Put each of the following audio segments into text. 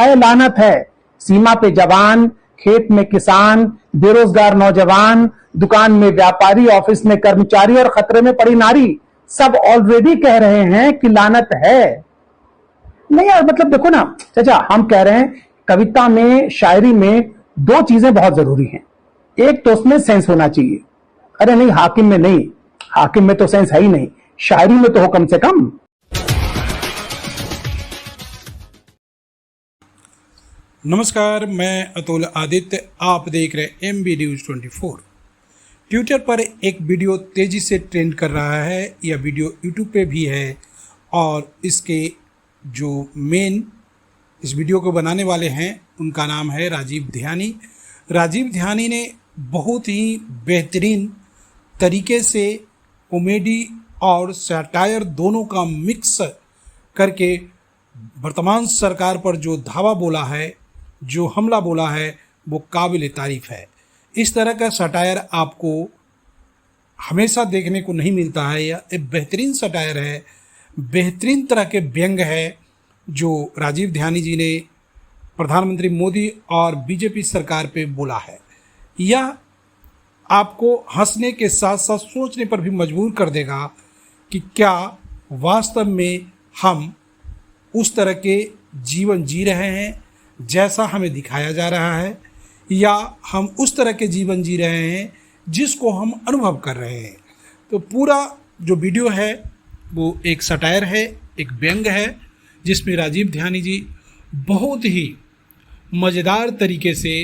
है लानत है। सीमा पे जवान, खेत में किसान, बेरोजगार नौजवान, दुकान में व्यापारी, ऑफिस में कर्मचारी और खतरे में पड़ी नारी, सब ऑलरेडी कह रहे हैं कि लानत है। नहीं यार, मतलब देखो ना चाचा, हम कह रहे हैं कविता में, शायरी में दो चीजें बहुत जरूरी हैं। एक तो उसमें सेंस होना चाहिए। अरे नहीं, हाकिम में नहीं, हाकिम में तो सेंस है ही नहीं, शायरी में तो हो कम से कम। नमस्कार, मैं अतुल आदित्य, आप देख रहे MB News 24। ट्विटर पर एक वीडियो तेज़ी से ट्रेंड कर रहा है। यह वीडियो यूट्यूब पे भी है और इसके जो मेन इस वीडियो को बनाने वाले हैं उनका नाम है राजीव ध्यानी। राजीव ध्यानी ने बहुत ही बेहतरीन तरीके से कॉमेडी और सैटायर दोनों का मिक्स करके वर्तमान सरकार पर जो धावा बोला है, जो हमला बोला है, वो काबिल तारीफ़ है। इस तरह का सटायर आपको हमेशा देखने को नहीं मिलता है। यह एक बेहतरीन सटायर है, बेहतरीन तरह के व्यंग है जो राजीव ध्यानी जी ने प्रधानमंत्री मोदी और बीजेपी सरकार पे बोला है। यह आपको हंसने के साथ साथ सोचने पर भी मजबूर कर देगा कि क्या वास्तव में हम उस तरह के जीवन जी रहे हैं जैसा हमें दिखाया जा रहा है, या हम उस तरह के जीवन जी रहे हैं जिसको हम अनुभव कर रहे हैं। तो पूरा जो वीडियो है वो एक सटायर है, एक व्यंग है, जिसमें राजीव ध्यानी जी बहुत ही मज़ेदार तरीके से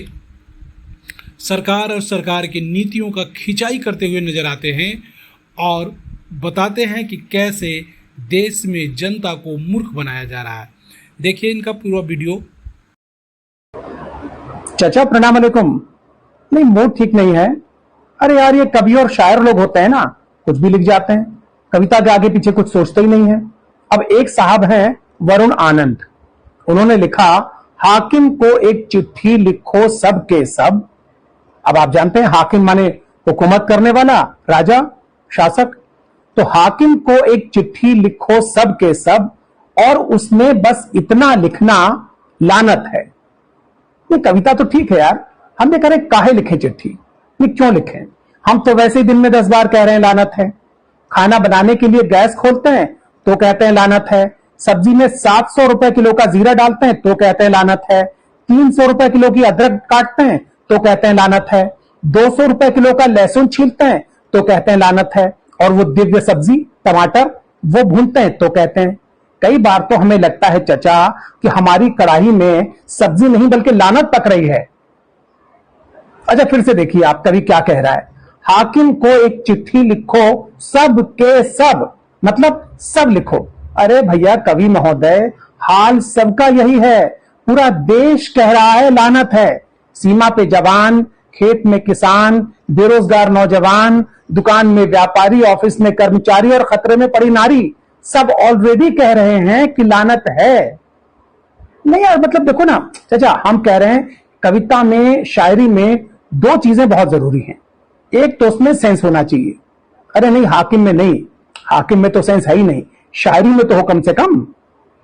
सरकार और सरकार की नीतियों का खिंचाई करते हुए नज़र आते हैं और बताते हैं कि कैसे देश में जनता को मूर्ख बनाया जा रहा है। देखिए इनका पूरा वीडियो। चाचा प्रणाम अलैकुम। नहीं, मूड ठीक नहीं है। अरे यार, ये कवि और शायर लोग होते हैं ना, कुछ भी लिख जाते हैं, कविता के आगे पीछे कुछ सोचते ही नहीं है। अब एक साहब हैं वरुण आनंद, उन्होंने लिखा, हाकिम को एक चिट्ठी लिखो सब के सब। अब आप जानते हैं हाकिम माने हुकूमत करने वाला, राजा, शासक। तो हाकिम को एक चिट्ठी लिखो सब के सब और उसमें बस इतना लिखना लानत है। ये कविता तो ठीक है यार, हम ये करें काहे लिखें चिट्ठी, ये क्यों लिखें? हम तो वैसे ही दिन में 10 बार कह रहे हैं लानत है। खाना बनाने के लिए गैस खोलते हैं तो कहते हैं लानत है। सब्जी में 700 रुपए किलो का जीरा डालते हैं तो कहते हैं लानत है। 300 रुपए किलो की अदरक काटते हैं तो कहते हैं लानत है। 200 रुपए किलो का लहसुन छीलते हैं तो कहते हैं लानत है। और वो दिव्य सब्जी टमाटर वो भूनते हैं तो कहते हैं। कई बार तो हमें लगता है चचा कि हमारी कढ़ाई में सब्जी नहीं बल्कि लानत पक रही है। अच्छा, फिर से देखिए आप कवि क्या कह रहा है, हाकिम को एक चिट्ठी लिखो सब के सब, मतलब सब लिखो। अरे भैया कवि महोदय, हाल सबका यही है। पूरा देश कह रहा है लानत है। सीमा पे जवान, खेत में किसान, बेरोजगार नौजवान, दुकान में व्यापारी, ऑफिस में कर्मचारी और खतरे में पड़ी नारी, सब ऑलरेडी कह रहे हैं कि लानत है। नहीं यार, मतलब देखो ना चाचा, हम कह रहे हैं कविता में, शायरी में दो चीजें बहुत जरूरी हैं। एक तो उसमें सेंस होना चाहिए। अरे नहीं, हाकिम में नहीं, हाकिम में तो सेंस है ही नहीं, शायरी में तो हो कम से कम।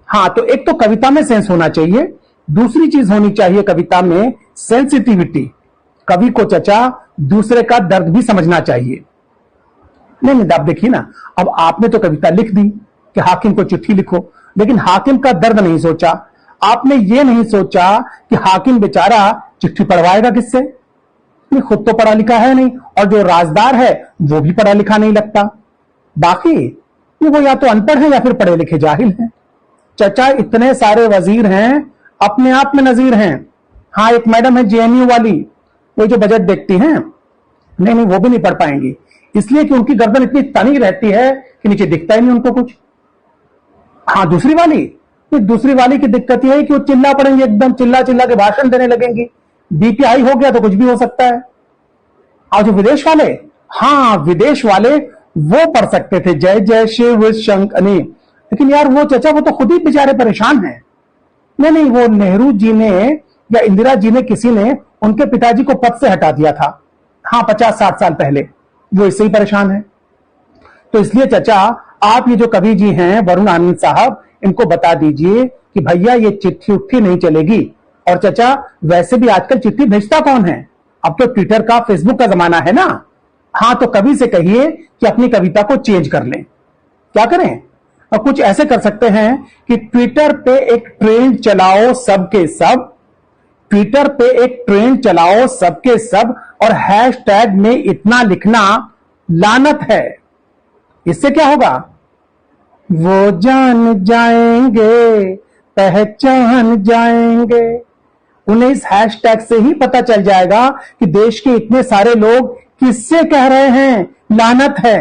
हाँ, तो एक तो कविता में सेंस होना चाहिए, दूसरी चीज होनी चाहिए कविता में सेंसिटिविटी। कवि को चचा दूसरे का दर्द भी समझना चाहिए। नहीं, अब देखिए ना, अब आपने तो कविता लिख दी कि हाकिम को चिट्ठी लिखो, लेकिन हाकिम का दर्द नहीं सोचा। आपने ये नहीं सोचा कि हाकिम बेचारा चिट्ठी पढ़वाएगा किससे? खुद तो पढ़ा लिखा है नहीं, और जो राजदार है वो भी पढ़ा लिखा नहीं लगता। बाकी वो या तो अनपढ़ है या फिर पढ़े लिखे जाहिल हैं। चचा इतने सारे वजीर हैं, अपने आप में नजीर हैं। हाँ, एक मैडम है JNU वाली, वो जो बजट देखती हैं, नहीं वो भी नहीं पढ़ पाएंगी, इसलिए कि उनकी गर्दन इतनी तनी रहती है कि नीचे दिखता ही नहीं उनको कुछ। हाँ, दूसरी वाली की दिक्कत यह है कि वो चिल्ला पड़ेंगे, एकदम चिल्ला चिल्ला के भाषण देने लगेंगी। बीपी हाई हो गया तो कुछ भी हो सकता है। और जो विदेश वाले, हाँ विदेश वाले वो पढ़ सकते थे जय जय शिव शंकर, लेकिन यार वो चचा वो तो खुद ही बेचारे परेशान हैं। नहीं, वो नेहरू जी ने या इंदिरा जी ने, किसी ने उनके पिताजी को पद से हटा दिया था। हाँ, 50-60 साल पहले। वो इससे ही परेशान है। तो इसलिए चचा आप ये जो कवि जी हैं वरुण आनंद साहब, इनको बता दीजिए कि भैया ये चिट्ठी उट्ठी नहीं चलेगी। और चाचा वैसे भी आजकल चिट्ठी भेजता कौन है, अब तो ट्विटर का फेसबुक का जमाना है ना। हाँ तो कवि से कहिए कि अपनी कविता को चेंज कर लें। क्या करें, और कुछ ऐसे कर सकते हैं कि ट्विटर पे एक ट्रेंड चलाओ सबके सब, ट्विटर पे एक ट्रेंड चलाओ सबके सब, और हैशटैग में इतना लिखना लानत है। इससे क्या होगा, वो जान जाएंगे पहचान जाएंगे। उन्हें इस हैशटैग से ही पता चल जाएगा कि देश के इतने सारे लोग किससे कह रहे हैं लानत है।